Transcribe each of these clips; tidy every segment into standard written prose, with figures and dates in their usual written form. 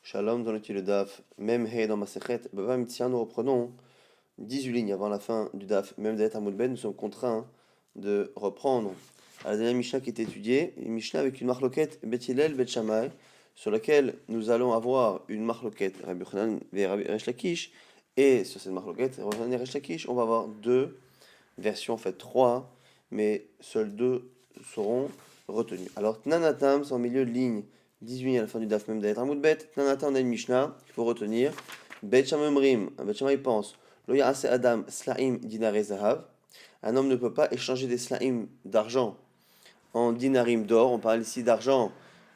Shalom dans le Daf, même Hey dans Masechet, Bava Mitzia, nous reprenons 18 lignes avant la fin du Daf, même d'être Amud Ben, nous sommes contraints de reprendre à la dernière Mishnah qui est étudiée, une Mishnah avec une marloquette Bet Hillel, Bet Shammai, sur laquelle nous allons avoir une marloquette Rabbi Yochanan et Rabbi Resh Lakish, et sur cette marloquette, Rabbi Yochanan et Resh Lakish, on va avoir deux versions, en fait trois, mais seules deux seront retenues. Alors, Tnanatam, c'est en milieu de ligne 18 à la fin du Daf même d'être un Bet. Tnanatam, on a une Mishnah, il faut retenir. Bet Shamamrim, Bet Shammai pense, Lo Ya'ase Adam Slaim Dinare Zahav. Un homme ne peut pas échanger des slaim d'argent en dinarim d'or. On parle ici d'argent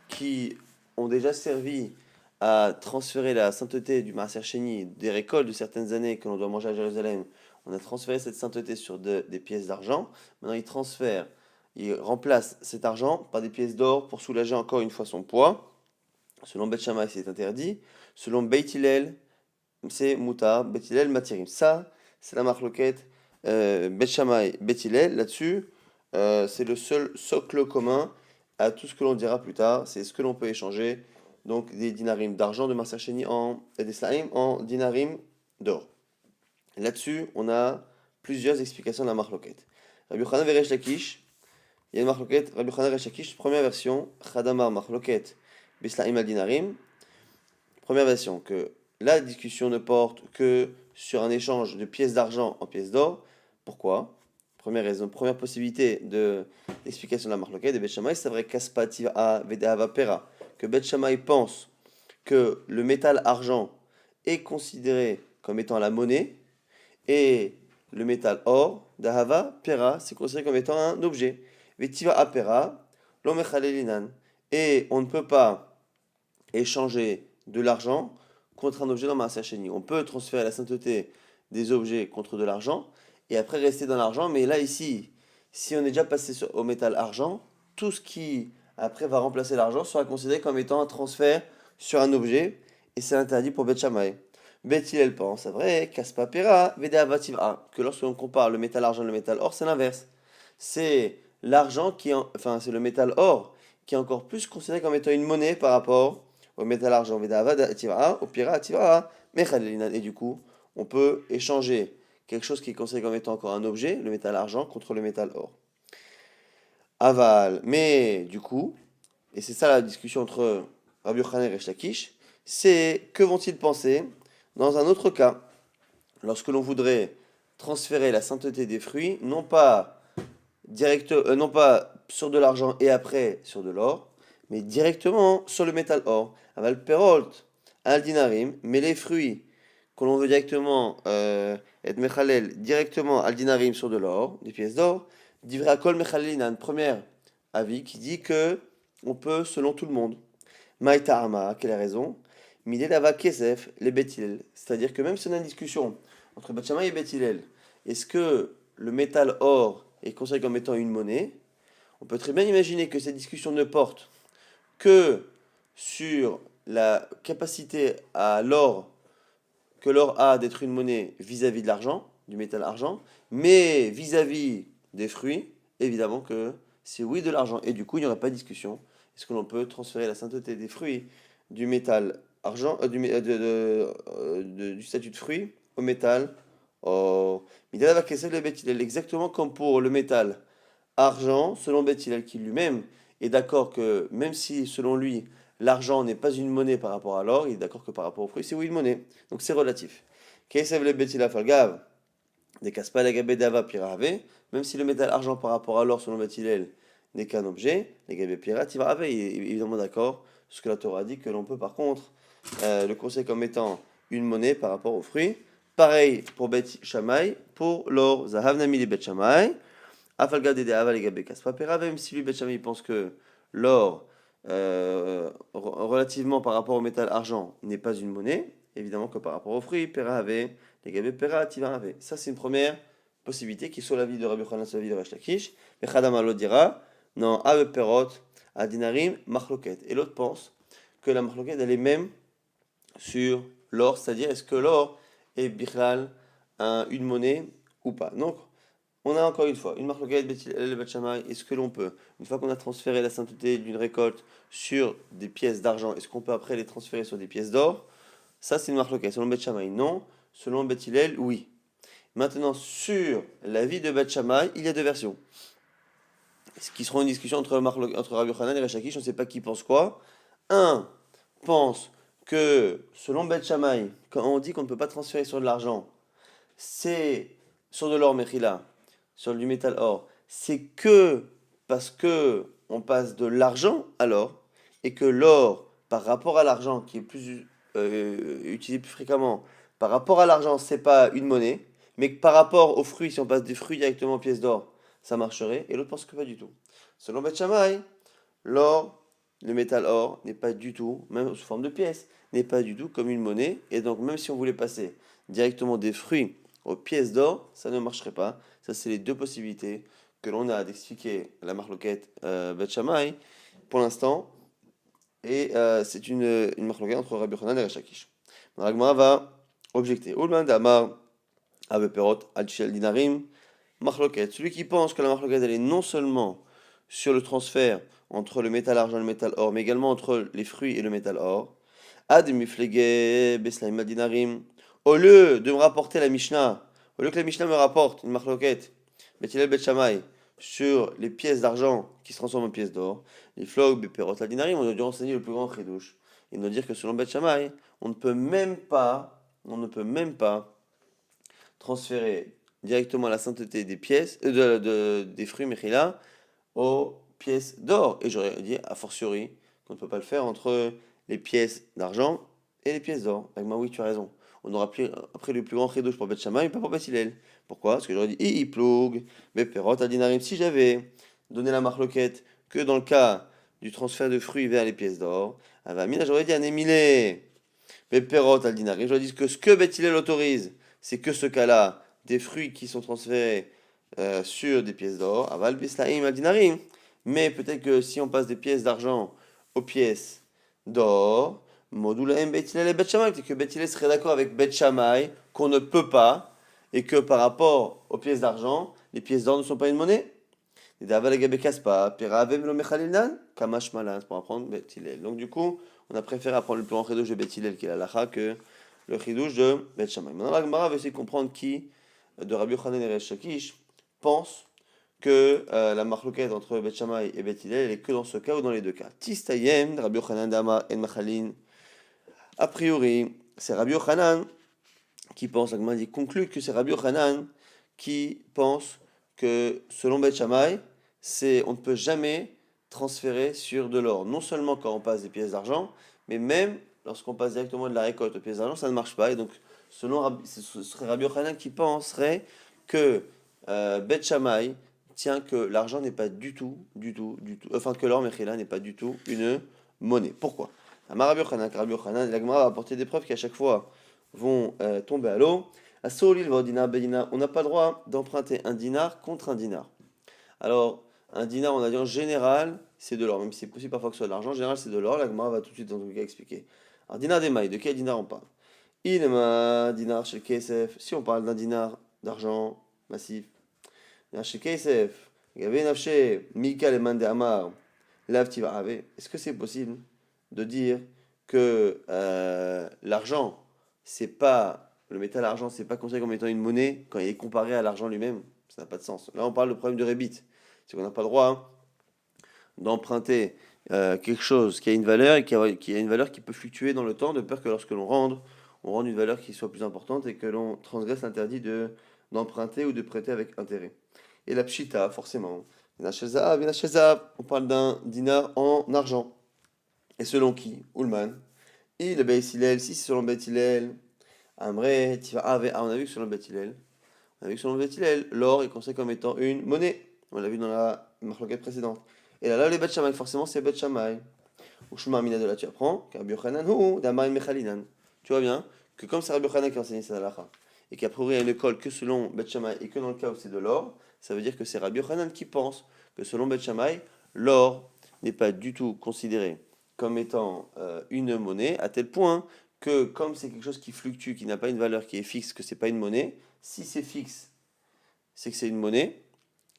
qui ont déjà servi à transférer la sainteté du Maaser Sheni, des récoltes de certaines années que l'on doit manger à Jérusalem. On a transféré cette sainteté sur des pièces d'argent. Maintenant, il remplace cet argent par des pièces d'or pour soulager encore une fois son poids. Selon Beth Shammai, c'est interdit. Selon Beit Hillel, c'est mutar. Beit Hillel, matirim. Ça, c'est la marloquette Beth Shammai, Beit Hillel. Là-dessus, c'est le seul socle commun à tout ce que l'on dira plus tard. C'est ce que l'on peut échanger. Donc des dinarim d'argent de Marsacheni et des slaim en dinarim d'or. Là-dessus, on a plusieurs explications de la marloquette. Rabbi Yochanan et Resh Lakish, il y a une marloquette, Rabbi Yochanan et Resh Lakish, première version, Chadamar marloquette, Bislaim al dinarim. Première version, que la discussion ne porte que sur un échange de pièces d'argent en pièces d'or. Pourquoi? Première raison, première possibilité d'explication de la marloquette de Bet Shammai, c'est vrai qu'Aspativa Vedava Pera, que Bet Shammai pense que le métal argent est considéré comme étant la monnaie et le métal or, Dahava Pera, c'est considéré comme étant un objet. Vetiva Apera, l'Omechalelinan. Et on ne peut pas échanger de l'argent contre un objet dans Maaser Sheni. On peut transférer la sainteté des objets contre de l'argent et après rester dans l'argent, mais là ici, si on est déjà passé au métal argent, tout ce qui après va remplacer l'argent sera considéré comme étant un transfert sur un objet et c'est interdit pour Beth Shammai. Beth Hillel pense, c'est vrai, Kaspa Pera, Veda Vativa, que lorsque l'on compare le métal argent et le métal or, c'est l'inverse. C'est l'argent enfin c'est le métal or qui est encore plus considéré comme étant une monnaie par rapport au métal argent. Au pira, et du coup, on peut échanger quelque chose qui est considéré comme étant encore un objet, le métal argent, contre le métal or. Aval, mais du coup, et c'est ça la discussion entre Rabbi Yochanan et Resh Lakish, c'est que vont-ils penser dans un autre cas, lorsque l'on voudrait transférer la sainteté des fruits, non pas sur de l'argent et après sur de l'or, mais directement sur le métal or. Aval perolt al dinarim, mais les fruits que l'on veut directement être mechalel directement al dinarim sur de l'or, des pièces d'or, divrei kol mechalelin, premier avis qui dit que on peut selon tout le monde. Maïta ama, quelle est la raison? Midel ava kesef les Bet Hillel, c'est-à-dire que même si on a une discussion entre Bet Shammai et Bet Hillel, est-ce que le métal or est considéré comme étant une monnaie? On peut très bien imaginer que cette discussion ne porte que sur la capacité que l'or a d'être une monnaie vis-à-vis de l'argent, du métal argent, mais vis-à-vis des fruits, évidemment que c'est oui de l'argent. Et du coup, il n'y aurait pas de discussion. Est-ce que l'on peut transférer la sainteté des fruits du métal argent, du statut de fruit au métal or? Exactement comme pour le métal argent, selon Beth Hillel qui lui-même est d'accord que même si selon lui l'argent n'est pas une monnaie par rapport à l'or, il est d'accord que par rapport au fruit c'est oui une monnaie. Donc c'est relatif. Kesev le Beth Hillel falgav, des kaspa la gabe dava pirave, même si le métal argent par rapport à l'or selon Beth Hillel n'est qu'un objet, les gabe pira tirave, il est évidemment d'accord, ce que la Torah dit que l'on peut par contre le conseiller comme étant une monnaie par rapport au fruit. Pareil pour Beth Shammai, pour l'or, Zahav Nami de Beth Shammai. Afalga de Aval et Gabé Kaspapera, même si lui, Betchami, pense que l'or, relativement par rapport au métal argent, n'est pas une monnaie, évidemment que par rapport aux fruits, Pera avait, les Gabé Pera, Tivar avait. Ça, c'est une première possibilité qui est sur l'avis de Rabbi Yochanan, sur l'avis de Resh Lakish. Mais Khadam lo dira, non, Ave Perot, Adinarim, Machloket. Et l'autre pense que la Machloket, elle est même sur l'or, c'est-à-dire est-ce que l'or est Bichlal une monnaie ou pas. Donc, On a encore une fois une marloquette Bet Hillel et Bet Shammai. Est-ce que l'on peut, une fois qu'on a transféré la sainteté d'une récolte sur des pièces d'argent, est-ce qu'on peut après les transférer sur des pièces d'or? Ça, c'est une marloquette. Selon Bet Shammai, non. Selon Bet Hillel, oui. Maintenant, sur la vie de Bet Shammai, il y a deux versions. Ce qui seront une discussion entre Rabbi Yochanan et Resh Lakish, on ne sait pas qui pense quoi. Un pense que, selon Bet Shammai, quand on dit qu'on ne peut pas transférer sur de l'argent, c'est sur de l'or mechila, sur du métal or, c'est que parce que on passe de l'argent à l'or, et que l'or, par rapport à l'argent, qui est plus utilisé plus fréquemment, par rapport à l'argent, c'est pas une monnaie, mais que par rapport aux fruits, si on passe des fruits directement en pièces d'or, ça marcherait, et l'autre pense que pas du tout. Selon Beth Shammai, l'or, le métal or, n'est pas du tout, même sous forme de pièces, n'est pas du tout comme une monnaie, et donc même si on voulait passer directement des fruits aux pièces d'or, ça ne marcherait pas. Ça, c'est les deux possibilités que l'on a d'expliquer la marloquette Beth Shammai pour l'instant, et c'est une marloquette entre Rabbi Yochanan et Resh Lakish. Ragmara va objecter. Ulman d'Amar Aveperot al Dinarim. Marloquette. Celui qui pense que la marloquette elle est non seulement sur le transfert entre le métal argent et le métal or, mais également entre les fruits et le métal or. Ad miflege beslaim dinarim. Au lieu de me rapporter la Mishnah, au lieu que la Mishnah me rapporte une marloquette, Bet Hillel Bet Shammai, sur les pièces d'argent qui se transforment en pièces d'or, les flog beperot la dinarim, on a dû renseigner le plus grand chidouche. Et nous dire que selon Bet Shammai, on ne peut même pas transférer directement la sainteté des pièces, des fruits Mechila aux pièces d'or. Et j'aurais dit, a fortiori, qu'on ne peut pas le faire entre les pièces d'argent et les pièces d'or. Bah, oui, tu as raison. On aura après le plus grand chidouche pour Beth Shammai, mais pas pour Beth Hillel. Pourquoi? Parce que j'aurais dit, Iplug, Beperot, Adinarim. Si j'avais donné la marloquette que dans le cas du transfert de fruits vers les pièces d'or, Avamina, j'aurais dit, Anémilé. Beperot al dinarim. Je dis que ce que Beth Hillel autorise, c'est que ce cas-là, des fruits qui sont transférés sur des pièces d'or, aval bislaim al dinarim. Mais peut-être que si on passe des pièces d'argent aux pièces d'or, modulaim Beth Hillel et Beth Shammai, peut-être que Beth Hillel serait d'accord avec Beth Shammai qu'on ne peut pas, et que par rapport aux pièces d'argent, les pièces d'or ne sont pas une monnaie. Pour apprendre Beth Hillel. Donc du coup, on a préféré apprendre le plus grand chidouche de Beth Hillel, qui est la lacha, que le chidouche de Beth Shammai. Maintenant, la Gemara va essayer de comprendre qui, de Rabbi Yochanan et Resh Lakish, pense que la marloquette entre Beth Shammai et Beth Hillel, elle est que dans ce cas ou dans les deux cas. Tistayem, Rabbi Yochanan Dama en Machalin. A priori, c'est Rabbi Yochanan qui pense, la Gemara dit, conclut que c'est Rabbi Yochanan qui pense que selon Beth Shammai, on ne peut jamais transférer sur de l'or. Non seulement quand on passe des pièces d'argent, mais même lorsqu'on passe directement de la récolte aux pièces d'argent, ça ne marche pas. Et donc, ce serait Rabbi Yochanan qui penserait que Beth Shammai tient que l'argent n'est pas enfin que l'or Mechila n'est pas du tout une monnaie. Pourquoi? Rabbi Yochanan, la Gemara va apporter des preuves qui à chaque fois vont tomber à l'eau. À Solil, on n'a pas le droit d'emprunter un dinar contre un dinar. Alors, un dinar, on a dit en général, c'est de l'or, même si c'est possible parfois que ce soit de l'argent, en général c'est de l'or, la Gemara va tout de suite dans tout cas expliquer. Alors, dinar des mailles, de quel dinar on parle? Inema, dinar chez KSF, si on parle d'un dinar d'argent massif, dinar chez KSF, Gavé Nafché, Mika le Mande Amar, Lavtiva Ave, est-ce que c'est possible de dire que l'argent, c'est pas, le métal argent, c'est pas considéré comme étant une monnaie quand il est comparé à l'argent lui-même? Ça n'a pas de sens. Là, on parle de problème de rébit. C'est qu'on n'a pas le droit d'emprunter quelque chose qui a une valeur et qui a une valeur qui peut fluctuer dans le temps, de peur que lorsque on rende une valeur qui soit plus importante et que l'on transgresse l'interdit d'emprunter ou de prêter avec intérêt. Et la pshita, forcément. On parle d'un dinar en argent. Et selon qui? Ullman. Il Beit Hillel, si c'est selon Beit Hillel, Amré, on a vu que selon Beit Hillel, l'or est considéré comme étant une monnaie. On l'a vu dans la marloquette précédente. Et là, les Beth Shammai, forcément, c'est Beth Shammai. Ou Shema Mina de là, tu apprends qu'Rabbi Yochanan hu d'Amar Mechalinan. Tu vois bien que comme c'est Rabbi Yochanan qui a enseigné cette halakha, et qu'a priori elle ne colle que selon Beth Shammai et que dans le cas où c'est de l'or, ça veut dire que c'est Rabbi Yochanan qui pense que selon Beth Shammai, l'or n'est pas du tout considéré comme étant une monnaie, à tel point que comme c'est quelque chose qui fluctue, qui n'a pas une valeur qui est fixe, que c'est pas une monnaie, si c'est fixe, c'est que c'est une monnaie.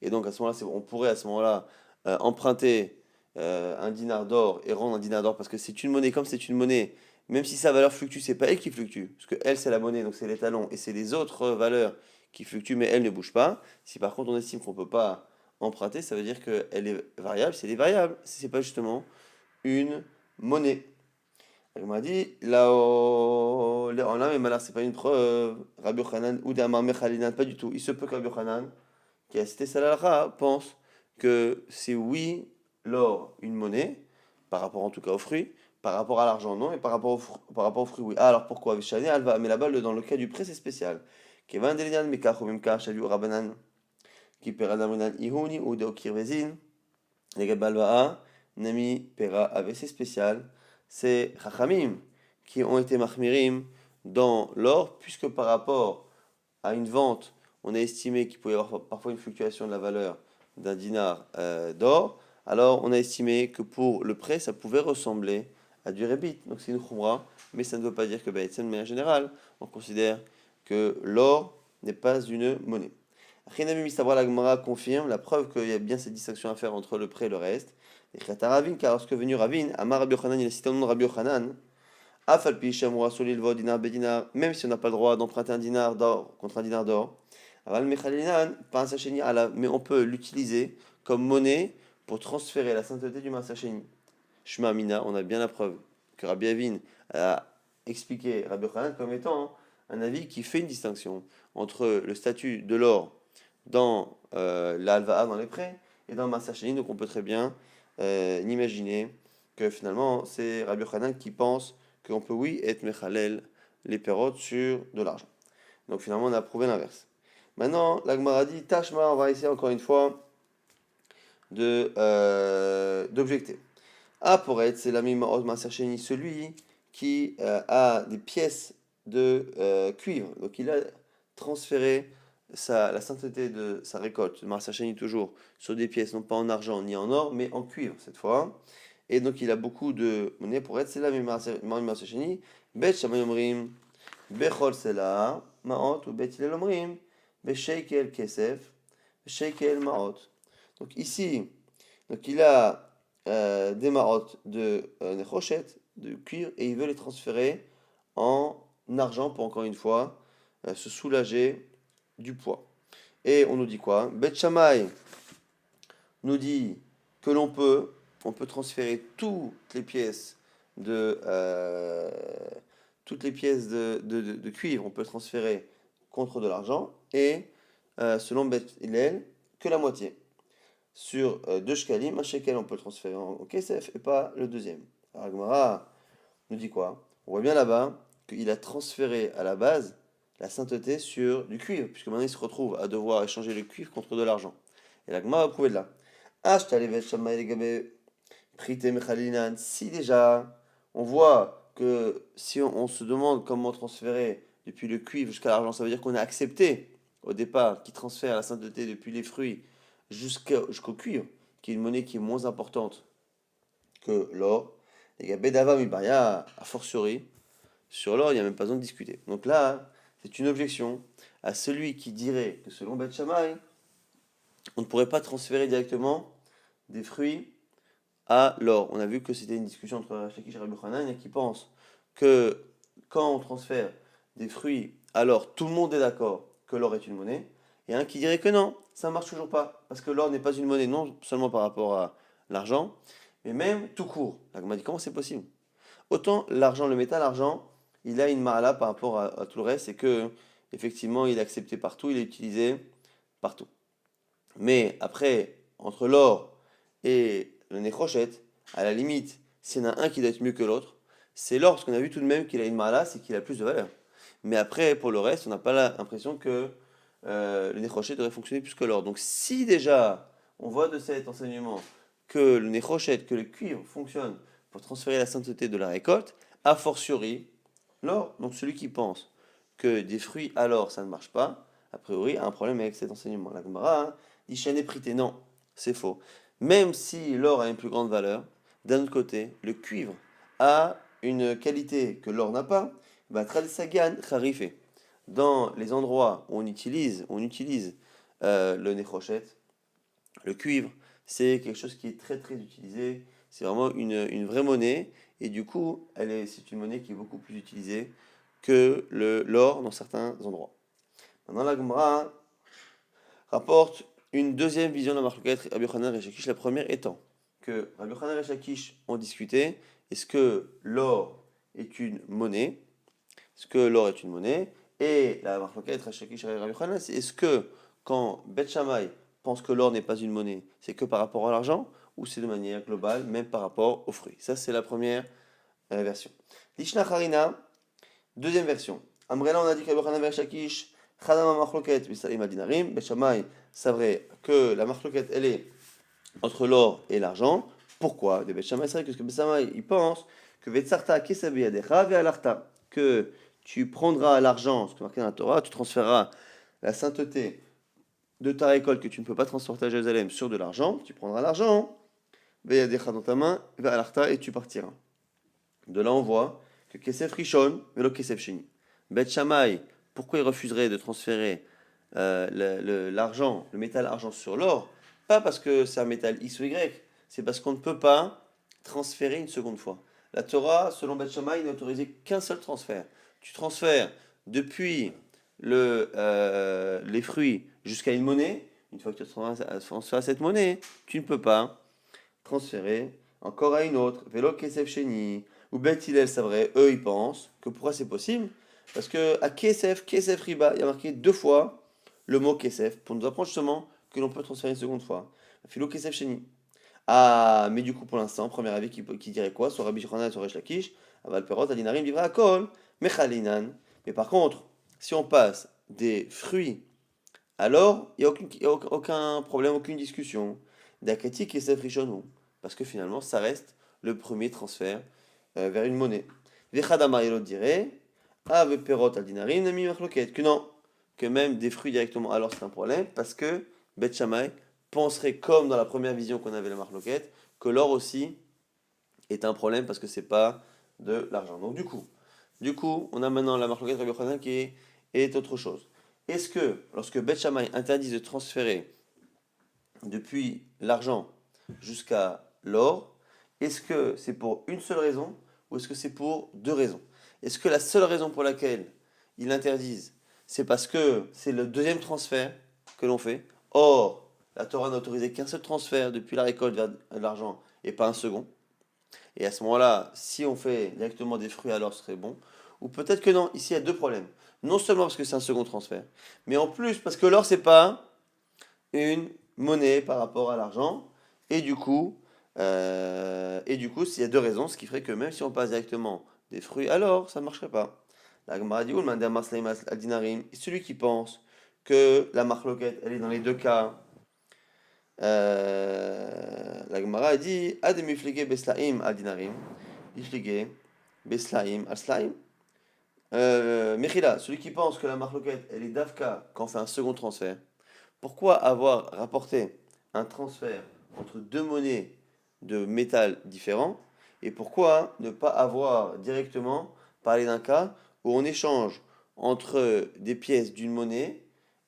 Et donc à ce moment-là, on pourrait à ce moment-là emprunter un dinar d'or et rendre un dinar d'or parce que c'est une monnaie, comme c'est une monnaie, même si sa valeur fluctue, c'est pas elle qui fluctue, parce que elle c'est la monnaie, donc c'est l'étalon, et c'est les autres valeurs qui fluctuent, mais elle ne bouge pas. Si par contre on estime qu'on peut pas emprunter, ça veut dire qu'elle est variable, c'est des variables, si c'est pas justement une monnaie. Elle m'a dit, là, là, mais malheur, c'est pas une preuve. Rabbi Yochanan ou d'Amar Mechalinan, pas du tout. Il se peut que Rabbi Yochanan, qui a cité Salalra, pense que c'est oui, l'or, une monnaie, par rapport en tout cas aux fruits, par rapport à l'argent, non, et par rapport aux fruits, oui. Ah, alors pourquoi Vishane, Alva, mais là-bas, dans le cas du prêt, c'est spécial. Kevan Delinan, Mekach, ou Memkach, Shavu Rabanan, qui pera Damrinan Ihuni, ou Deokir Vezin, Legabalvaa, Nami Pera avait c'est spécial, c'est Chachamim qui ont été Mahmirim dans l'or, puisque par rapport à une vente, on a estimé qu'il pouvait y avoir parfois une fluctuation de la valeur d'un dinar d'or, alors on a estimé que pour le prêt, ça pouvait ressembler à du rébit. Donc c'est une khumra, mais ça ne veut pas dire que de manière générale, on considère que l'or n'est pas une monnaie. Rinami Mistabra la Gemara confirme la preuve qu'il y a bien cette distinction à faire entre le prêt et le reste. Et Khata Ravin, car lorsque venu Ravin, Amar Rabbi Yochanan, il a cité le nom de Rabbi Yochanan, Afalpi Shamura Solilvo dinar bedinar, même si on n'a pas le droit d'emprunter un dinar d'or contre un dinar d'or, Aval Mechalinan, pas un sacheni ala, mais on peut l'utiliser comme monnaie pour transférer la sainteté du Masacheni. Shema Amina, on a bien la preuve que Rabbi Avin a expliqué Rabbi Yochanan comme étant un avis qui fait une distinction entre le statut de l'or dans l'alva'a, dans les prêts, et dans le Masacheni. Donc on peut très bien imaginer que finalement c'est Rabbi Yochanan qui pense qu'on peut, oui, être mechalel les pérotes sur de l'argent. Donc finalement on a prouvé l'inverse. Maintenant, la Gemara dit, Tashma, on va essayer encore une fois d'objecter. Ah, pour être, c'est l'ami Ma'od Masacheni, celui qui a des pièces de cuivre. Donc il a transféré la sainteté de sa récolte, de Masacheni toujours, sur des pièces, non pas en argent ni en or, mais en cuivre cette fois. Et donc il a beaucoup de monnaie pour être, c'est l'ami Ma'od Masacheni, Bet Shamayomrim, Bechol Sela, Ma'ot, ou Bet Hilel Omrim, Beshekel Kesef, Beshekel Ma'ot. Donc ici, donc il a des marottes de nechoshet, de cuir, et il veut les transférer en argent pour encore une fois se soulager du poids. Et on nous dit quoi? Bet Shammai nous dit que on peut transférer toutes les pièces de cuivre, on peut transférer contre de l'argent, et selon Bet Hillel, que la moitié. Sur 2 shkalim, un shekel on peut le transférer en kesef et pas le deuxième. Alors Gemara nous dit quoi? On voit bien là-bas qu'il a transféré à la base la sainteté sur du cuivre, puisque maintenant il se retrouve à devoir échanger le cuivre contre de l'argent. Et la Gemara va prouver de là. Si déjà on voit que si on se demande comment transférer depuis le cuivre jusqu'à l'argent, ça veut dire qu'on a accepté au départ qu'il transfère la sainteté depuis les fruits jusqu'au cuivre, qui est une monnaie qui est moins importante que l'or. Les gars, Bedava Mibaya, a fortiori, sur l'or, il n'y a même pas besoin de discuter. Donc là, c'est une objection à celui qui dirait que selon Beth Shammai, on ne pourrait pas transférer directement des fruits à l'or. On a vu que c'était une discussion entre Shakish et Rabbi Hanan qui pense que quand on transfère des fruits à l'or, tout le monde est d'accord que l'or est une monnaie. Et un qui dirait que non, ça ne marche toujours pas. Parce que l'or n'est pas une monnaie, non seulement par rapport à l'argent, mais même tout court. Donc on m'a dit comment c'est possible? Autant l'argent, le métal argent, il a une ma'ala par rapport à tout le reste, c'est que effectivement il est accepté partout, il est utilisé partout. Mais après, entre l'or et le nécrochet, à la limite, s'il y en a un qui doit être mieux que l'autre, c'est l'or, parce qu'on a vu tout de même qu'il a une ma'ala, c'est qu'il a plus de valeur. Mais après, pour le reste, on n'a pas l'impression que le nécrochet devrait fonctionner plus que l'or. Donc si déjà on voit de cet enseignement que le nécrochet, que le cuivre fonctionne pour transférer la sainteté de la récolte, a fortiori l'or. Donc celui qui pense que des fruits à l'or ça ne marche pas, a priori a un problème avec cet enseignement. La Gemara dit Shane prité, non, c'est faux. Même si l'or a une plus grande valeur, d'un autre côté, le cuivre a une qualité que l'or n'a pas, bah, Sagan Kharifé. Dans les endroits où on utilise le néchrochet, le cuivre, c'est quelque chose qui est très très utilisé. C'est vraiment une vraie monnaie. Et du coup, c'est une monnaie qui est beaucoup plus utilisée que l'or dans certains endroits. Maintenant, la Gemara rapporte une deuxième vision de la marloquette Rabbi Yochanan et Resh Lakish. La première étant que Rabbi Yochanan et Resh Lakish ont discuté, est-ce que l'or est une monnaie? Est-ce que l'or est une monnaie? Et la marloquette Resh Lakish et Rabbi Yochanan, c'est est-ce que quand Beth Shammai pense que l'or n'est pas une monnaie, c'est que par rapport à l'argent ou c'est de manière globale, même par rapport aux fruits? Ça, c'est la première version. Lishna Harina, deuxième version. Amrela, on a dit que Rabbi Yochanan et Resh Lakish Chadama Machloket, Bisalim Adinarim, Bechamay, c'est vrai que la Machloket, elle est entre l'or et l'argent. Pourquoi? De Bechamay, c'est vrai que Bechamay, il pense que Vetsarta Kesabiyadecha Ve'alarta, que tu prendras l'argent, ce qui est marqué dans la Torah, tu transféreras la sainteté de ta récolte que tu ne peux pas transporter à Jérusalem sur de l'argent, tu prendras l'argent, Ve'yadecha dans ta main, Ve'alarta, et tu partiras. De là, on voit que Kesef Rishon, Velo Kesef Sheni. Bechamay, pourquoi il refuserait de transférer l'argent, le métal argent sur l'or? Pas parce que c'est un métal X ou Y, c'est parce qu'on ne peut pas transférer une seconde fois. La Torah, selon Beth Shammai, n'a autorisé qu'un seul transfert. Tu transfères depuis les fruits jusqu'à une monnaie. Une fois que tu transfères cette monnaie, tu ne peux pas transférer encore à une autre. Vélo Kesef Sheni ou Beth Hillel, c'est vrai, eux ils pensent que pourquoi c'est possible? Parce que à Kesef, Kesef Riba, il y a marqué deux fois le mot Kesef pour nous apprendre justement que l'on peut transférer une seconde fois. Philo Kesef Sheni. Ah, mais du coup pour l'instant, premier avis qui dirait quoi? Soit Rabbi Yochanan, soit Resh Lakish, Aval Perot, Adinarim, Livra Akol, Mechalinan. Mais par contre, si on passe des fruits, alors il n'y a aucun problème, aucune discussion. D'Akati Kesef Rishonou. Parce que finalement, ça reste le premier transfert vers une monnaie. Vechadamar Yelot dirait, Ave Perot al Dinarim, Nami Machloket. Que non, que même des fruits directement, alors c'est un problème, parce que Beth Shammai penserait, comme dans la première vision qu'on avait la Machloket, que l'or aussi est un problème parce que c'est pas de l'argent. Donc du coup, on a maintenant la Machloket Rabbi Yochanan qui est autre chose. Est-ce que, lorsque Beth Shammai interdit de transférer depuis l'argent jusqu'à l'or, est-ce que c'est pour une seule raison ou est-ce que c'est pour deux raisons? Est-ce que la seule raison pour laquelle ils l'interdisent, c'est parce que c'est le deuxième transfert que l'on fait? Or, la Torah n'a autorisé qu'un seul transfert depuis la récolte vers l'argent et pas un second. Et à ce moment-là, si on fait directement des fruits, alors ce serait bon. Ou peut-être que non, ici il y a deux problèmes. Non seulement parce que c'est un second transfert, mais en plus parce que l'or, c'est pas une monnaie par rapport à l'argent. Et du coup, s'il y a deux raisons, ce qui ferait que même si on passe directement des fruits, alors ça ne marcherait pas. La Gemara dit, celui qui pense que la marloquette, elle est dans les deux cas, la Gemara dit, Ademiflige beslaim al dinarim, iflige beslaim al slaim. Mechila, celui qui pense que la marloquette, elle est d'Afka quand on fait un second transfert, pourquoi avoir rapporté un transfert entre deux monnaies de métal différents et pourquoi ne pas avoir directement parlé d'un cas où on échange entre des pièces d'une monnaie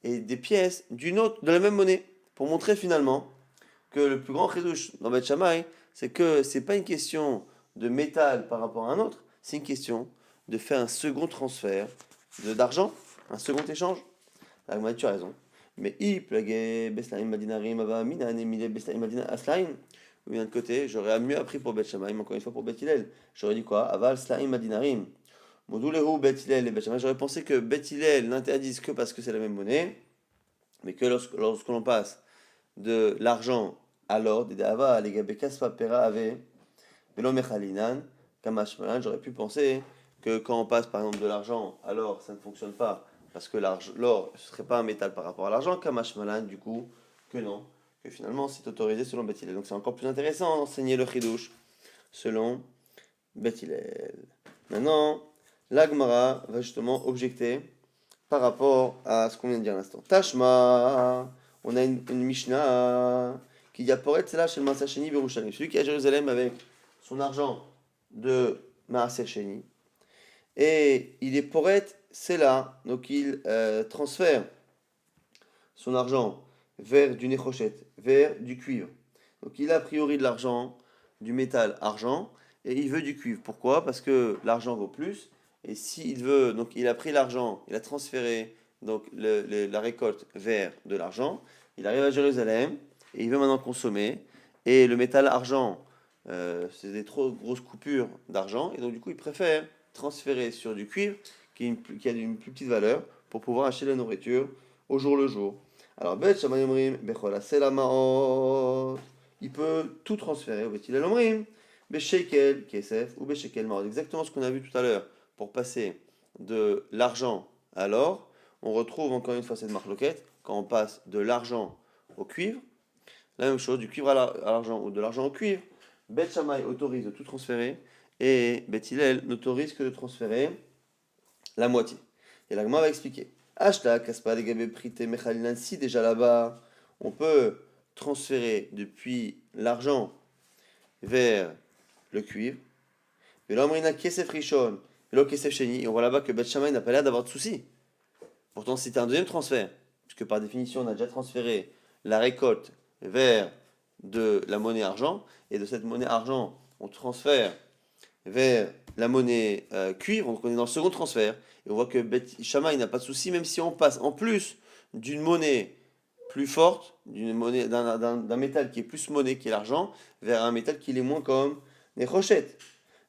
et des pièces d'une autre de la même monnaie pour montrer finalement que le plus grand chidouche dans Beth Shammai, c'est que c'est pas une question de métal par rapport à un autre, c'est une question de faire un second transfert d'argent, un second échange. Ah, moi, tu as raison. Mais i plagé beslaim madinarim ava mina nemile beslaim madina aslaim. Ou d'un côté, j'aurais mieux appris pour Bet Shammai, mais encore une fois pour Bet Hillel. J'aurais dit quoi? Aval slaim madinarim. Modulehu Bet Hillel et Bet Shammai. J'aurais pensé que Bet Hillel n'interdise que parce que c'est la même monnaie, mais que lorsque l'on passe de l'argent à l'or, des ava, les gabekas pera ave, velo mechalinan, kamashmalan, j'aurais pu penser que quand on passe par exemple de l'argent à l'or, ça ne fonctionne pas parce que l'or ne serait pas un métal par rapport à l'argent, kamashmalan, du coup, que non, que finalement c'est autorisé selon Beth Hillel. Donc c'est encore plus intéressant d'enseigner le chidouche selon Beth Hillel. Maintenant, l'Agmara va justement objecter par rapport à ce qu'on vient de dire à l'instant. Tashma, on a une Mishnah qui dit Aporet, c'est là chez le Maaser Sheni Berushalem. Celui qui est à Jérusalem avec son argent de Maaser Sheni. Et il est Poret, c'est là. Donc il transfère son argent vers du néchochet, vers du cuivre. Donc il a priori de l'argent, du métal argent, et il veut du cuivre. Pourquoi? Parce que l'argent vaut plus. Et s'il veut, donc il a pris l'argent, il a transféré donc la récolte vers de l'argent. Il arrive à Jérusalem et il veut maintenant consommer. Et le métal argent, c'est des trop grosses coupures d'argent. Et donc du coup, il préfère transférer sur du cuivre qui a une plus petite valeur pour pouvoir acheter la nourriture au jour le jour. Alors, Bet Shammai Omrim, Bechol Asel Hamaot, il peut tout transférer au Bet Hillel Omrim, Beshekel Kesef ou Beshekel Maot. Exactement ce qu'on a vu tout à l'heure pour passer de l'argent à l'or. On retrouve encore une fois cette marloquette quand on passe de l'argent au cuivre. La même chose, du cuivre à l'argent ou de l'argent au cuivre. Bet Shammai autorise de tout transférer et Bet Hillel n'autorise que de transférer la moitié. Et l'agma va expliquer. Ashta, Kaspa, Legabe, Prite, Mechalinan, si déjà là-bas, on peut transférer depuis l'argent vers le cuivre, et l'omrina Kesef Rishon, et l'o Kesef Sheni, et on voit là-bas que Bet Shammai n'a pas l'air d'avoir de soucis. Pourtant, c'était un deuxième transfert, puisque par définition, on a déjà transféré la récolte vers de la monnaie argent, et de cette monnaie argent, on transfère vers la monnaie cuivre, donc on est dans le second transfert, et on voit que Bet Shammai n'a pas de souci, même si on passe en plus d'une monnaie plus forte, d'un métal qui est plus monnaie qui est l'argent, vers un métal qui est moins comme les rochettes.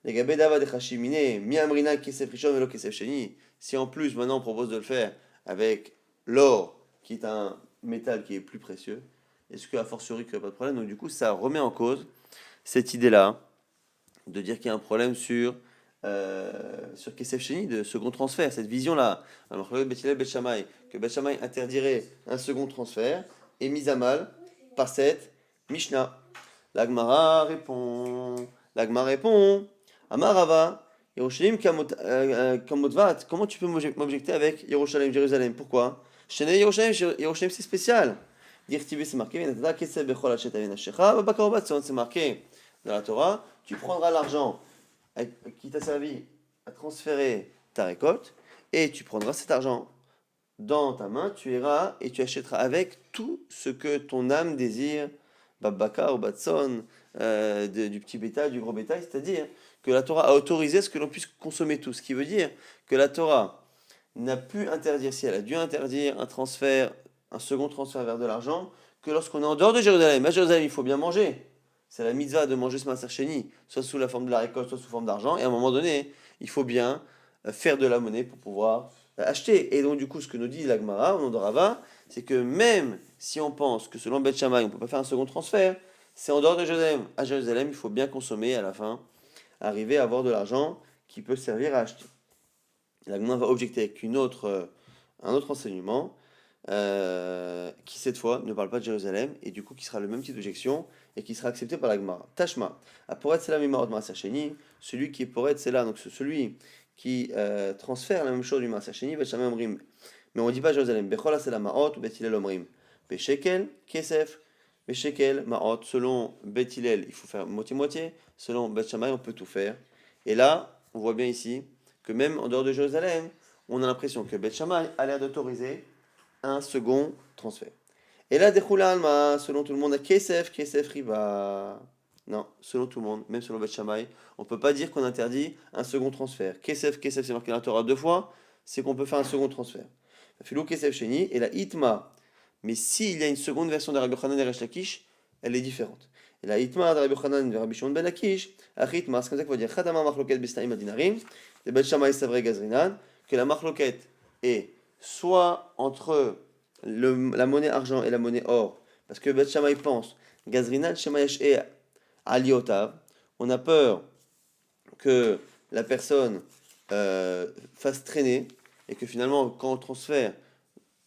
Les gabedava de Hashimine, mi amrina kesef rishon velo kesef sheni. Si en plus maintenant on propose de le faire avec l'or, qui est un métal qui est plus précieux, est-ce qu'à fortiori qu'il n'y a pas de problème? Donc du coup ça remet en cause cette idée-là de dire qu'il y a un problème sur Kesef Sheni, de second transfert, cette vision-là. Alors que Bet Shammai interdirait un second transfert, est mise à mal par cette Mishnah. L'Agmara répond, Amarava, Yerushalayim Kamotvat, comment tu peux m'objecter avec Yerushalayim, Jérusalem? Pourquoi? Chez Yerushalayim c'est spécial. Dire Tibé c'est marqué, c'est marqué dans la Torah, tu prendras l'argent qui t'a servi à transférer ta récolte et tu prendras cet argent dans ta main, tu iras et tu achèteras avec tout ce que ton âme désire, Babbaka ou Batson, du petit bétail, du gros bétail, c'est-à-dire que la Torah a autorisé ce que l'on puisse consommer tout, ce qui veut dire que la Torah n'a pu interdire, si elle a dû interdire un transfert, un second transfert vers de l'argent, que lorsqu'on est en dehors de Jérusalem. À Jérusalem, il faut bien manger. C'est la mitzvah de manger ce maaser sheni, soit sous la forme de la récolte, soit sous forme d'argent. Et à un moment donné, il faut bien faire de la monnaie pour pouvoir acheter. Et donc, du coup, ce que nous dit l'Agmara, au nom de Rava, c'est que même si on pense que selon Beth Shammai, on ne peut pas faire un second transfert, c'est en dehors de Jérusalem. À Jérusalem, il faut bien consommer à la fin, arriver à avoir de l'argent qui peut servir à acheter. L'Agmara va objecter avec un autre enseignement qui cette fois ne parle pas de Jérusalem et du coup qui sera le même type d'objection et qui sera accepté par la Gemara. Tashma, Aporet Sela Mimarot Maaser Sheni, celui qui est Poret Sela, donc celui qui transfère la même chose du Maaser Sheni, Bet Shammai Omrim. Mais on ne dit pas Jérusalem, Bechol Sela Maot ou Bet Hillel Omrim. Beshekel, Kesef, Beshekel, Maot, selon Bet Hillel, il faut faire moitié-moitié, selon Bet Shammai, on peut tout faire. Et là, on voit bien ici que même en dehors de Jérusalem, on a l'impression que Bet Shammai a l'air d'autoriser un second transfert. Et là, Dechoula Alma, selon tout le monde, Kesef, Kesef Riba. Non, selon tout le monde, même selon Bet Shammai, on ne peut pas dire qu'on interdit un second transfert. Kesef, Kesef, c'est marqué dans la Torah deux fois, c'est qu'on peut faire un second transfert. Filou Kesef Sheni et la Itma. Mais s'il y a une seconde version de Rabbi Yochanan et Resh Lakish, elle est différente. Et la Itma de Rabbi Yochanan et Rabbi Shimon ben Lakish, Achitma, c'est comme ça qu'on va dire Chadama Machloket Bestaim Adinarim, de Bet Shammai Savre Gazrinan, que la Machloket est soit entre la monnaie argent et la monnaie or, parce que Bet Shammai pense, Gazrinan Shemayesh et Aliotav, on a peur que la personne fasse traîner, et que finalement, quand on transfère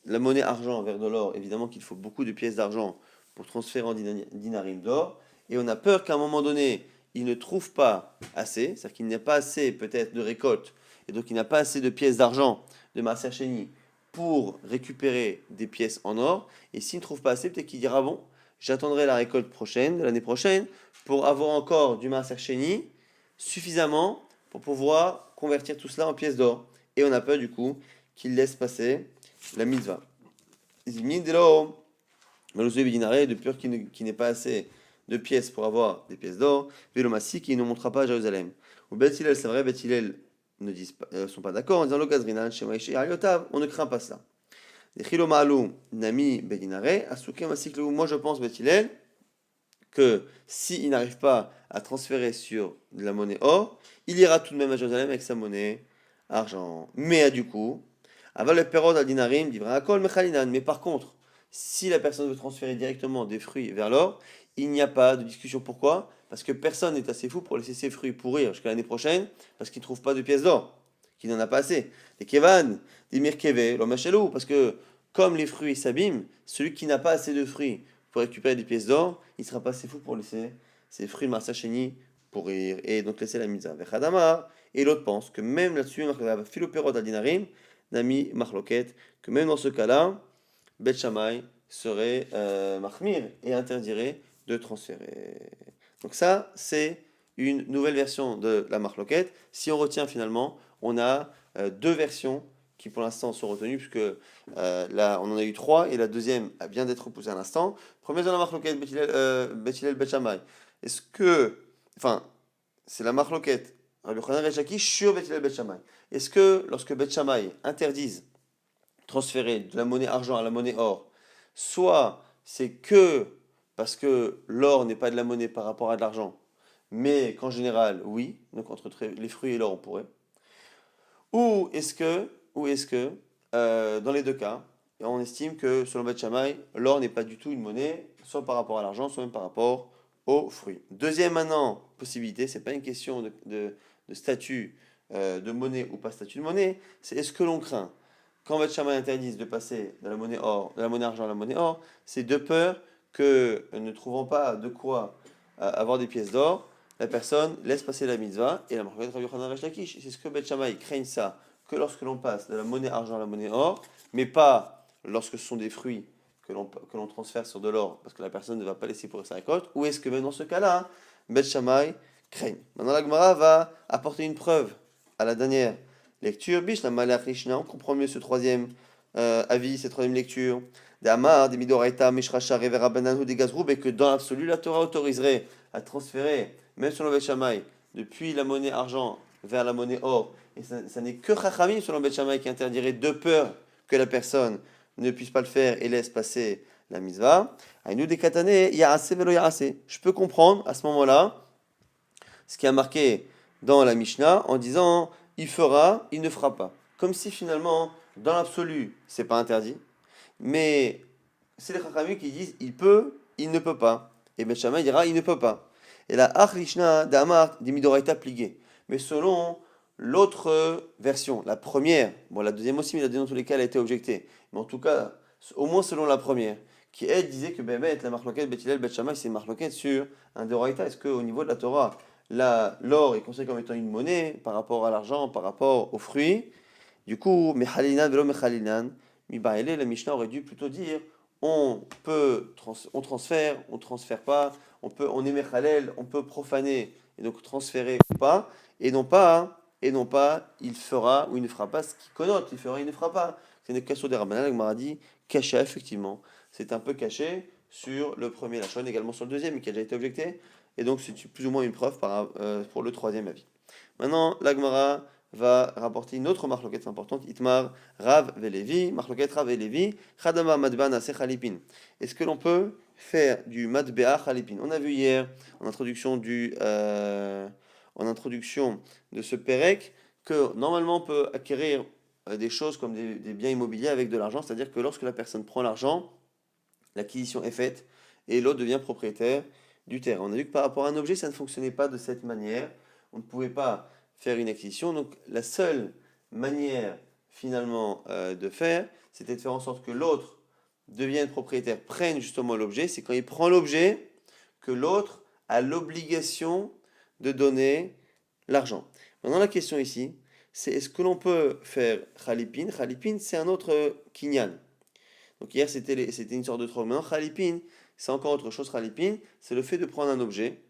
la monnaie argent vers de l'or, évidemment qu'il faut beaucoup de pièces d'argent pour transférer en dinarim d'or, et on a peur qu'à un moment donné, il ne trouve pas assez, c'est-à-dire qu'il n'y a pas assez peut-être de récolte, et donc il n'a pas assez de pièces d'argent de Maaser Sheni pour récupérer des pièces en or, et s'il ne trouve pas assez, peut-être qu'il dira, bon, j'attendrai la récolte prochaine, de l'année prochaine, pour avoir encore du Maaser Sheni suffisamment pour pouvoir convertir tout cela en pièces d'or. Et on a peur du coup qu'il laisse passer la mitzvah. Zimnin Delo, Malouzoé Bedinare, de pur qui n'est pas assez de pièces pour avoir des pièces d'or, Velomasi qui ne montera pas à Jérusalem. Ou Bet Hillel, c'est vrai, Bet Hillel ne disent pas, sont pas d'accord en disant Logazrinan, Shemaïché, Ariotav, on ne craint pas ça. Des Chilo Maalou, Nami Bedinare, Asuke Masiklu, moi je pense Bet Hillel que s'il n'arrive pas à transférer sur de la monnaie or, il ira tout de même à Jérusalem avec sa monnaie argent. Mais du coup, aval le perod al dinarim divra akol mechalinan. Mais par contre, si la personne veut transférer directement des fruits vers l'or, il n'y a pas de discussion. Pourquoi? Parce que personne n'est assez fou pour laisser ses fruits pourrir jusqu'à l'année prochaine parce qu'il ne trouve pas de pièces d'or, qu'il n'en a pas assez. Des kevan, des mirkeve, l'omachelou, parce que comme les fruits s'abîment, celui qui n'a pas assez de fruits pour récupérer des pièces d'or, il ne sera pas assez fou pour laisser ses fruits de Marsacheni pourrir et donc laisser la mitzvah. Vechadama, et l'autre pense que même là-dessus, Philopérod al dinarim, Nami Marloket, que même dans ce cas-là, Bet Shammai serait Mahmir et interdirait de transférer. Donc ça, c'est une nouvelle version de la Marloket. Si on retient finalement, on a deux versions qui pour l'instant sont retenues, puisque là on en a eu trois, et la deuxième vient d'être repoussée à l'instant. Première de la Marloket, Bet Hillel, Bet Shammai. Est-ce que, enfin, c'est la Marloket, Rabbi Yochanan Resh Lakish sur Bet Hillel, Bet Shammai. Est-ce que lorsque Bet Shammai interdisent transférer de la monnaie argent à la monnaie or, soit c'est que parce que l'or n'est pas de la monnaie par rapport à de l'argent, mais qu'en général, oui, donc entre les fruits et l'or, on pourrait. Ou est-ce que, dans les deux cas, on estime que selon Bet Shammai, l'or n'est pas du tout une monnaie, soit par rapport à l'argent, soit même par rapport aux fruits. Deuxième maintenant possibilité, c'est pas une question de statut de monnaie ou pas statut de monnaie, c'est est-ce que l'on craint quand Bet Shammai interdise de passer de la monnaie or, de la monnaie argent à la monnaie or, c'est de peur que ne trouvant pas de quoi avoir des pièces d'or, la personne laisse passer la mitzvah et la marquette Rabbi Yochanan Resh Lakish. C'est ce que Bet Shammai craignent ça que lorsque l'on passe de la monnaie argent à la monnaie or, mais pas lorsque ce sont des fruits que l'on transfère sur de l'or parce que la personne ne va pas laisser pourrir sa récolte. Ou est-ce que même dans ce cas-là, Bet Shammai craignent. Maintenant la Gemara va apporter une preuve à la dernière lecture. Bish la Malach Lishna, on comprend mieux ce troisième avis, cette troisième lecture. D'Amar, des Midoraita, Mishracha, Revera Bananu, des Gazroub, et que dans l'absolu, la Torah autoriserait à transférer, même selon Bet Shammai, depuis la monnaie argent vers la monnaie or. Et ça n'est que Chachamim, selon Bet Shammai, qui interdirait de peur que la personne ne puisse pas le faire et laisse passer la mitzvah. Aïnou des Katane, Yaase velo Yaase. Je peux comprendre à ce moment-là ce qui a marqué dans la Mishnah en disant il fera, il ne fera pas. Comme si finalement, dans l'absolu, c'est pas interdit, mais c'est les Chachamim qui disent il peut, il ne peut pas. Et Ben Shammai dira il ne peut pas. Et la Ach Lishna d'Amar d'Imidoraita plié. Mais selon l'autre version, la première, bon la deuxième aussi, mais la deuxième dans tous les cas elle a été objectée. Mais en tout cas, au moins selon la première, qui elle disait que la marloquette Bet Hillel Bet Shammai c'est une marloquette sur un Doraita. Est-ce qu'au niveau de la Torah, l'or est considéré comme étant une monnaie par rapport à l'argent, par rapport aux fruits? Du coup, Mechalinan velo Mechalinan, la Mishnah aurait dû plutôt dire on transfère pas, on est Mechalel, on peut profaner et donc transférer ou pas, et non pas, il fera ou il ne fera pas ce qui connote, il fera, il ne fera pas. C'est une question des Rabbanan, Gemara dit caché effectivement, c'est un peu caché sur le premier Lachon, également sur le deuxième, mais qui a déjà été objecté, et donc c'est plus ou moins une preuve pour le troisième avis. Maintenant, la Gemara va rapporter une autre marloquette importante, Itmar, Rav Velevi, marloquette Rav Velevi, Chadama Madbana Sechalipin. Est-ce que l'on peut faire du Madbea Chalipin? On a vu hier, en introduction, de ce Pérec, que normalement on peut acquérir des choses comme des biens immobiliers avec de l'argent, c'est-à-dire que lorsque la personne prend l'argent, l'acquisition est faite et l'autre devient propriétaire du terrain. On a vu que par rapport à un objet, ça ne fonctionnait pas de cette manière. On ne pouvait pas faire une acquisition. Donc la seule manière finalement de faire, c'était de faire en sorte que l'autre devienne propriétaire, prenne justement l'objet. C'est quand il prend l'objet que l'autre a l'obligation de donner l'argent. Maintenant la question ici, c'est est-ce que l'on peut faire Khalipin? Khalipin, c'est un autre kinyan. Donc hier c'était une sorte de troc. Maintenant Khalipin, c'est encore autre chose. Khalipin, c'est le fait de prendre un objet,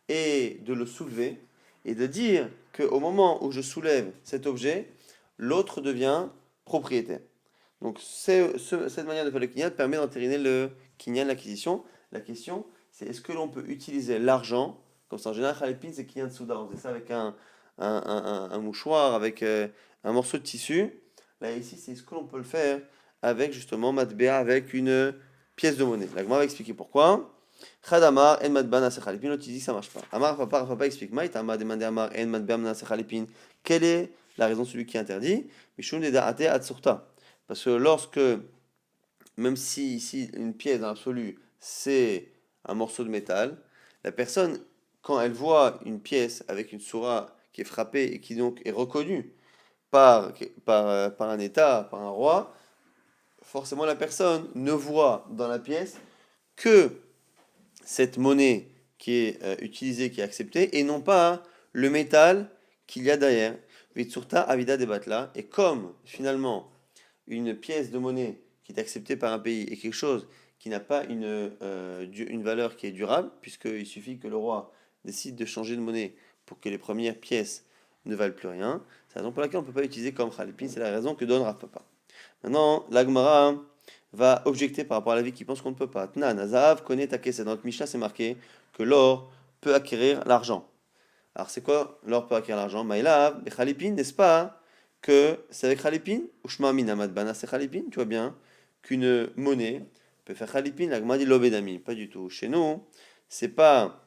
et de le soulever et de dire qu'au moment où je soulève cet objet, l'autre devient propriétaire. Donc cette manière de faire le kinyan permet d'entériner le kinyan, l'acquisition. La question, c'est est-ce que l'on peut utiliser l'argent, comme ça en général, Khalipin, c'est kinyan souda, on faisait ça avec un mouchoir, avec un morceau de tissu. Là, ici, c'est est-ce que l'on peut le faire avec justement matbea, avec une pièce de monnaie. La Gemara va expliquer pourquoi. Khadamar, en matba nase Khalipin, l'autre il dit que ça marche pas. Amar, papa explique. Maït, Amar demandé Amar, en matba nase Khalipin. Quelle est la raison de celui qui interdit? Mishum de da'ate atsurta. Parce que lorsque, même si ici une pièce dans l'absolu c'est un morceau de métal, la personne, quand elle voit une pièce avec une soura qui est frappée et qui donc est reconnue par un État, par un roi, forcément la personne ne voit dans la pièce que cette monnaie qui est utilisée, qui est acceptée, et non pas le métal qu'il y a derrière. Vitsurta avida debatla, et comme finalement une pièce de monnaie qui est acceptée par un pays est quelque chose qui n'a pas une valeur qui est durable, puisqu'il suffit que le roi décide de changer de monnaie pour que les premières pièces ne valent plus rien, c'est la raison pour laquelle on ne peut pas l'utiliser comme Khalipin, c'est la raison que donne Rav Papa. Maintenant, l'Agmara va objecter par rapport à l'avis qui pense qu'on ne peut pas. Tna, Nazav, connaît ta caisse. Dans notre Mishnah, c'est marqué que l'or peut acquérir l'argent. Alors, c'est quoi l'or peut acquérir l'argent? Maïlav, Khalipin, n'est-ce pas que c'est avec Khalipin? Ushma minamad bana, c'est Khalipin, tu vois bien qu'une monnaie peut faire Khalipin. L'Agmara dit l'obédami, pas du tout. Chez nous, c'est pas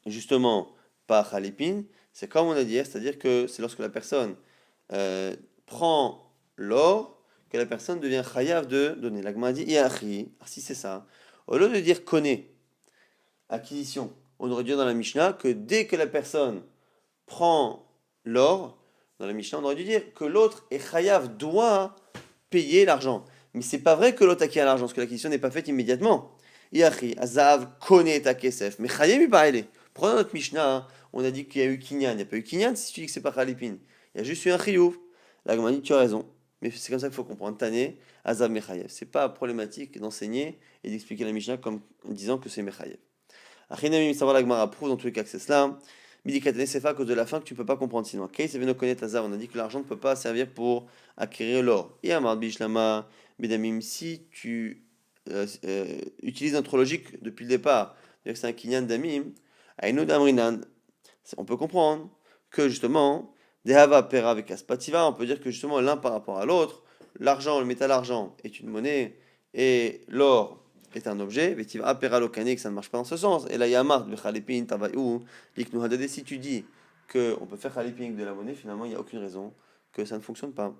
justement pas Khalipin, c'est comme on a dit hier, c'est-à-dire que c'est lorsque la personne prend l'or que la personne devient chayav de donner. La Gemara dit Iachi, si c'est ça, au lieu de dire connaît, acquisition, on aurait dit dans la Mishnah que dès que la personne prend l'or, dans la Mishnah, on aurait dû dire que l'autre est chayav, doit payer l'argent. Mais c'est pas vrai que l'autre acquiert l'argent, parce que l'acquisition n'est pas faite immédiatement. Iachi, Azav connaît ta kesef, mais chayav il parle. Prenons notre Mishnah, on a dit qu'il y a eu kinyan, il n'y a pas eu kinyan si tu dis que c'est pas khalipin. Il y a juste eu un chiyuv. La Gemara dit tu as raison. Mais c'est comme ça qu'il faut comprendre. Tané, Azab Mechayev. C'est pas problématique d'enseigner et d'expliquer la Mishnah comme en disant que c'est Mechayev. Achinami savoir la Gemara prouve dans tous les cas que c'est cela. Midi Katane, c'est pas à cause de la fin que tu ne peux pas comprendre sinon. Kay Seveno connaît Azab, on a dit que l'argent ne peut pas servir pour acquérir l'or. Et Amar Bishlama, Bedamim, si tu utilises notre logique depuis le départ, c'est-à-dire que c'est un kinyan damim, Aïnou Damrinan, on peut comprendre que justement, Dehava Pera avec Aspativa, on peut dire que justement l'un par rapport à l'autre, l'argent, le métal argent est une monnaie et l'or est un objet. Vetiva Pera Lokane, que ça ne marche pas dans ce sens. Et là, Yamart, Bechalipin, Tavaïou, Liknu Hadade, si tu dis qu'on peut faire Khalipin de la monnaie, finalement, il n'y a aucune raison que ça ne fonctionne pas.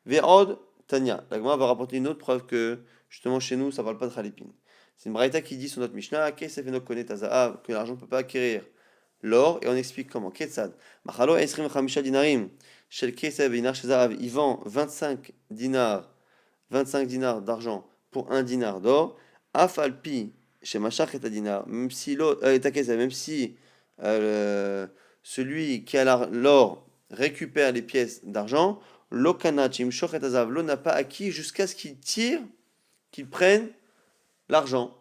Ve'od Tanya, la Gemara va rapporter une autre preuve que justement chez nous, ça ne parle pas de Khalipin. C'est une braïta qui dit sur notre Mishnah, que l'argent ne peut pas acquérir l'or, et on explique comment. Ketsad. Machalo esrim chamisha dinarim. Shel keseb dinar shezahav. Il vend 25 dinars d'argent pour un dinar d'or. Afalpi chez machach et dinar. Même si l'autre, même si celui qui a l'or récupère les pièces d'argent, l'okanachim shoch et azav. L'eau n'a pas acquis jusqu'à ce qu'il tire, qu'il prenne l'argent.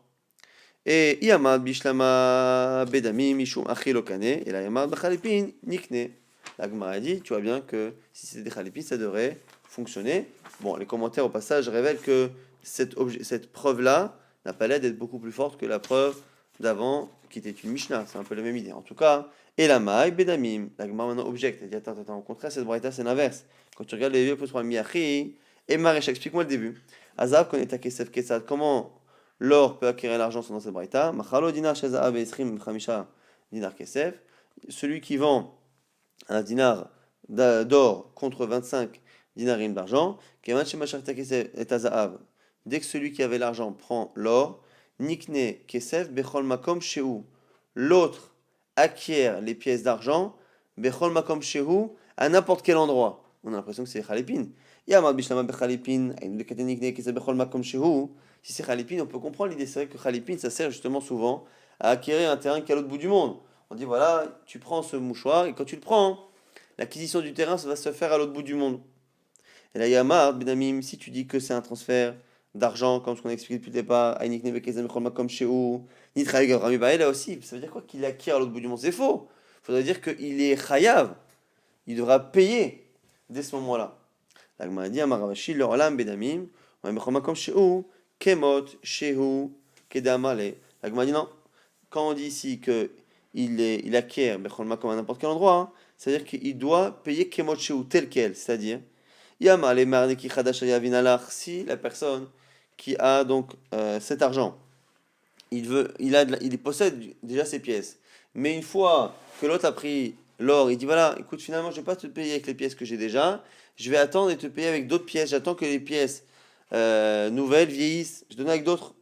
Et Yamad Bishlama Bedami Mishum Achilokane, et la Yamad Bachalipin Nikne. La Gemara dit, tu vois bien que si c'était des Khalipin, ça devrait fonctionner. Bon, les commentaires au passage révèlent que cette preuve-là n'a pas l'air d'être beaucoup plus forte que la preuve d'avant, qui était une Mishnah. C'est un peu la même idée. En tout cas, et la Maï Bedamim, la Gemara maintenant objecte. Elle dit, attends, au contraire, cette braïta, c'est l'inverse. Quand tu regardes les vieux postes pour Miachi, et Marécha, explique-moi le début. Azab, connaît ta Kesef Ketsad, comment l'or peut acquérir l'argent selon cette braïta. Machalo dinar shezahav esrim chamisha dinar kesef. Celui qui vend un dinar d'or contre 25 dinarim d'argent. Keman shemashach kesef et azahav. Dès que celui qui avait l'argent prend l'or, nikne kesef bechol makom shehu. L'autre acquiert les pièces d'argent bechol makom shehu à n'importe quel endroit. On a l'impression que c'est Khalipin. Yamad bishlama bechalipin, aïn de katenikne kesef bechol makom shehu. Si c'est Khalipin, on peut comprendre l'idée. C'est vrai que Khalipin, ça sert justement souvent à acquérir un terrain qui est à l'autre bout du monde. On dit voilà, tu prends ce mouchoir et quand tu le prends, l'acquisition du terrain, ça va se faire à l'autre bout du monde. Et là, Yamar, Benamim, si tu dis que c'est un transfert d'argent, comme ce qu'on a expliqué depuis le départ, comme chez où, là aussi, ça veut dire quoi qu'il acquiert à l'autre bout du monde? C'est faux. Il faudrait dire qu'il est chayav. Il devra payer dès ce moment-là. La Gemara dit, Amaravashi, l'orlam, Benamim, Ouais, mais comme chez où, kemot, shehu, kedamale. La Gemara dit non. Quand on dit ici que il acquiert bechol makom à n'importe quel endroit, hein, c'est-à-dire qu'il doit payer kemot shehu tel quel, c'est-à-dire yama le marneki chadash yavinalach, si la personne qui a donc cet argent, il possède déjà ses pièces, mais une fois que l'autre a pris l'or, il dit voilà, écoute, finalement, je vais pas te payer avec les pièces que j'ai déjà, je vais attendre et te payer avec d'autres pièces, j'attends que les pièces nouvelles vieillissent, je donne avec d'autres.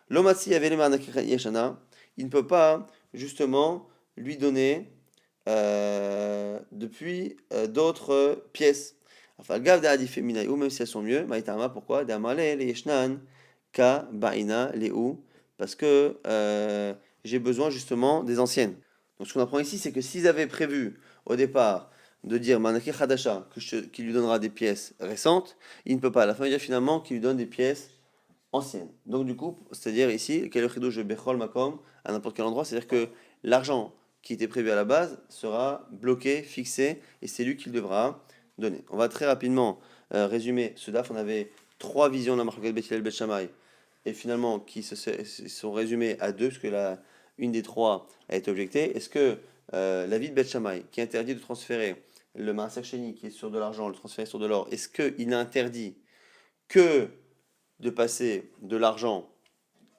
L'omatsi avait les marneki yeshana, il ne peut pas justement lui donner depuis d'autres pièces. Enfin, gav de hadif ou même si elles sont mieux, maïtama, pourquoi? D'amale les yeshnan ka baina les ou, parce que j'ai besoin justement des anciennes. Donc ce qu'on apprend ici, c'est que s'ils avaient prévu au départ de dire Manaki Hadasha, qu'il lui donnera des pièces récentes, il ne peut pas. À la fin, il dit finalement qu'il lui donne des pièces anciennes. Donc du coup, c'est-à-dire ici, quel est le Bechol Makom, à n'importe quel endroit, c'est-à-dire que l'argent qui était prévu à la base sera bloqué, fixé, et c'est lui qui le devra donner. On va très rapidement résumer ce DAF. On avait trois visions de la Marloquet Beth Hillel Beth Shammai, et finalement qui se sont résumées à deux, parce que une des trois a été objectée. Est-ce que la vie de Beth Shammai, qui interdit de transférer le Maaser Sheni, qui est sur de l'argent, le transférer sur de l'or, est-ce qu'il interdit que de passer de l'argent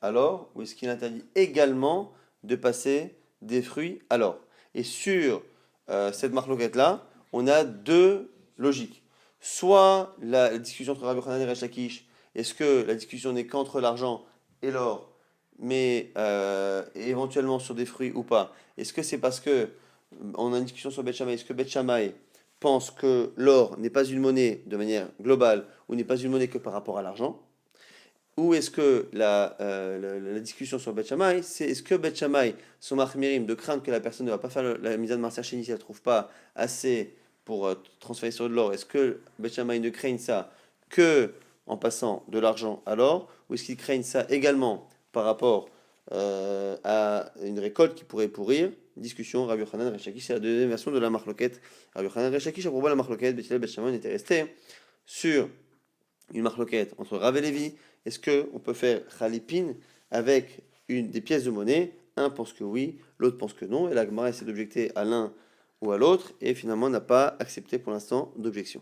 à l'or, ou est-ce qu'il interdit également de passer des fruits à l'or? Et sur cette marloquette-là, on a deux logiques. Soit la discussion entre Rabbi Hanan et Resh Lakish, est-ce que la discussion n'est qu'entre l'argent et l'or, mais éventuellement sur des fruits ou pas? Est-ce que c'est parce que on a une discussion sur Beth Shammai, est-ce que Beth Shammai pense que l'or n'est pas une monnaie de manière globale ou n'est pas une monnaie que par rapport à l'argent? Ou est-ce que la discussion sur Beth Shammai, c'est est-ce que Beth Shammai sont machmirim de craindre que la personne ne va pas faire la mise de Marser Sheni si elle ne trouve pas assez pour transférer sur de l'or? Est-ce que Beth Shammai ne craignent ça que en passant de l'argent à l'or? Ou est-ce qu'ils craignent ça également par rapport à une récolte qui pourrait pourrir? Discussion, Rabbi Yochanan, Resh Lakish, c'est la deuxième version de la marloquette. Rabbi Yochanan, Resh Lakish, à propos de la marloquette, Beth Hillel, Beth Shammai était resté sur une marloquette entre Rav et Lévi. Est-ce qu'on peut faire Khalipin avec des pièces de monnaie? Un pense que oui, l'autre pense que non, et la Gemara essaie d'objecter à l'un ou à l'autre, et finalement n'a pas accepté pour l'instant d'objection.